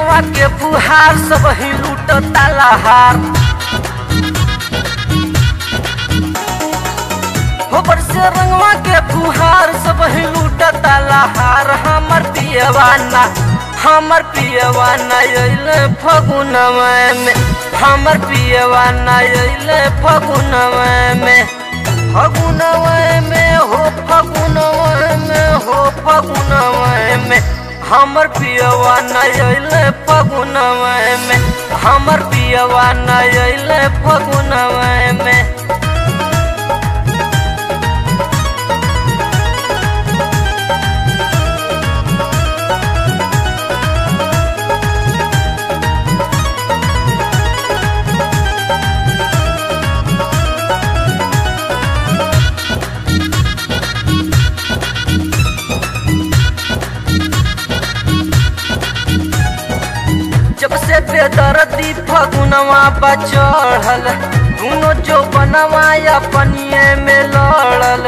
रंगवा के फुहार सब ही लूटता लहार। होबर से रंगवा के फुहार सब ही लूटता लहार। हमर पियवाना अइले फगुनवा में, हमर पियवाना अइले फगुनवा में। फगुनवा में हो फगुनवा में हो फगुनवा में हमर पियवाना अइले फगुनवा में, हमर पियवाना अइले फगुनवा में। जब से बेदर्दी फगुनवा बचढ़ल, दोनों जो बनवाया पनिए में लड़ल।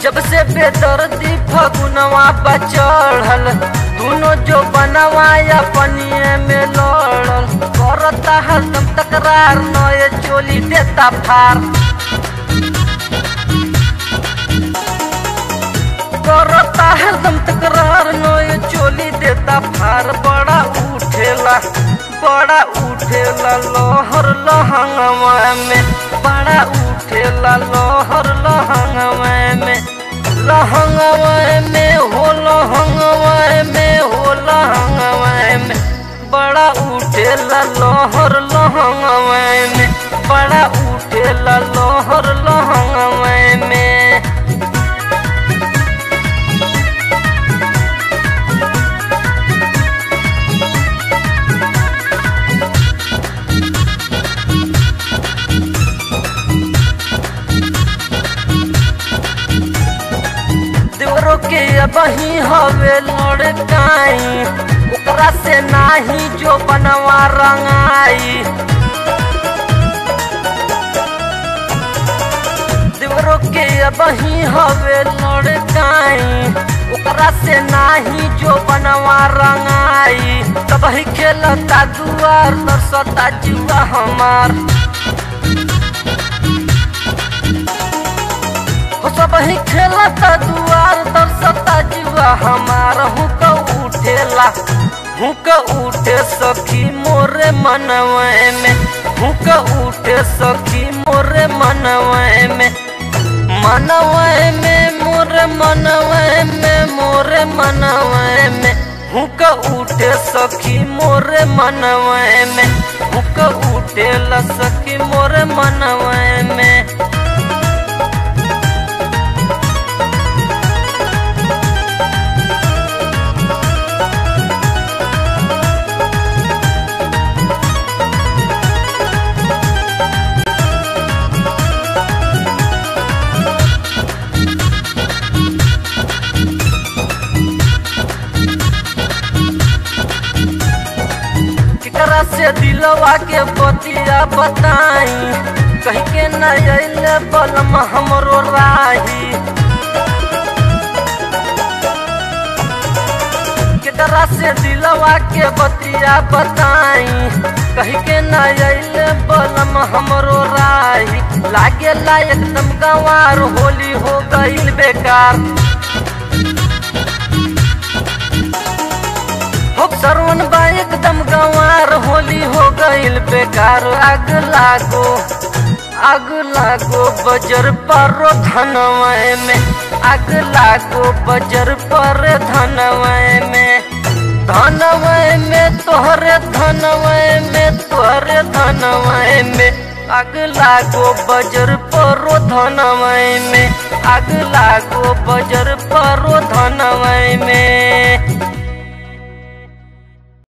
जब से बेदर्दी फगुनवा बचढ़ल, दोनों जो बनवाया पनिए में लड़ल। करता हरदम तकरार नए चोली देता फार। करता हरदम तकरार नए चोली देता फार। बड़ा उठेला लोहर लहंगवा में, बड़ा उठेला लोहर लहंगवा में। लहंगवा में हो लहंगवा में हो लहंगवा में बड़ा उठेला लोहर लहंगवा में, बड़ा उठेला लोहर लहंगवा में। देवरों के बही हवे लड़काई, ओकरा से नाही जो बनवा रंगाई। देवरों के बही हवे लड़काई, ओकरा से नाही जो बनवा रंगाई। तब ही खेलता दुआर तरसता जुआ हमार। सब ही खेलता दुआर तरसता जुआ हमार। हुक उठे सखी मोरे मनवा में, हुक उठे सखी मोरे मनवा में। मनवा में मोरे मनवा में मोरे मनवा में हुक उठे सखी मोरे मनवा में, हुक उठे ला सखी मोरे मनवा में। से दिलवा के बतिया बताई, कहीं के न अइले बलम हमरो राही। केकरा से दिलवा के बतिया बताई, कहीं के न अइले बलम हमरो राही। लागेला एकदम गंवार होली हो गइल बेकार। सरवन बा एकदम गंवार होली हो गइल बेकार। आग लागो बजर पर धनवा में, आग लागो बजर पर धनवा में। धनवा में तोहरे धनवा में तोहरे धनवा में आग लागो बजर पर धनवा में, आग लागो बजर पर धनवा में।